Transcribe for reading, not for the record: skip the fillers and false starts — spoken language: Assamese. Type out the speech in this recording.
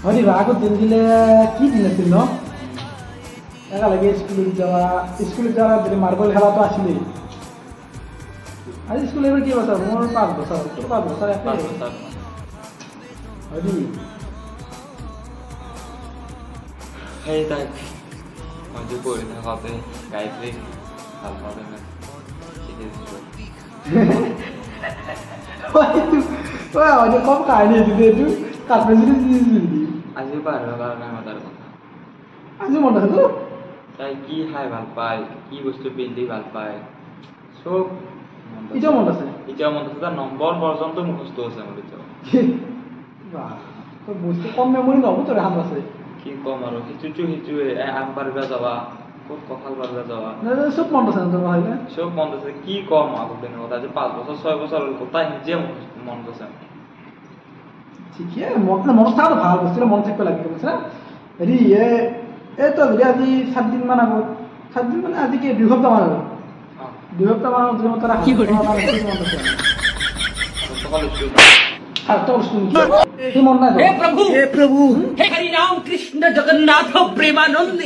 হয়নি আগত দিন দিলে কি দিন আছিল ন একেলগে স্কুলত যাওয়া যদি মাৰ্বল খেলাটো আছিলেই আজি স্কুল এবাৰ কি বছৰ মোৰ 5 বছৰ তোৰ 5 বছৰ একে হয়নি সেই তাক মই যে পঢ়ি থাকোঁতে গায়ত্ৰী ভাল পাওঁতে হয়তো কম কাহিনী আছিল এইটো কাটমেচিটো আজিও পাহৰিব পৰা নাই মই তাৰ কথা আজি মনত আছে তোৰ তাই কি খাই ভাল পায় কি বস্তু পিন্ধি ভাল পায় চব এতিয়াও মনত আছে তাৰ নম্বৰ পৰ্যন্ত মুখস্থ আছে মোৰ এতিয়াও তোৰ বস্তু কম মেমৰি নহ'ব তোৰ এখন আছে কি কম আৰু সিটোৱে আম পাৰিবা যাবা ক'ত কঁঠাল পাৰিবা যাবা চব মনত আছে তোৰ হয় চব মনত আছে কি কম আগতে কথা আজি 5 বছৰ 6 বছৰ হ'ল গোটাই নিজে মনত আছে ঠিকে মনত থকাটো ভাল বস্তু মনত থাকিব লাগে বুজিছা হেৰি এইটো যদি আজি 7 দিন মান আগত 7 দিন মানে আজি কি 2 সপ্তাহ মান আগত 2 সপ্তাহ মান আগত তোৰ কি কৰে हे प्रभु हे हरि राम कृष्ण जगन्नाथ प्रेमानंद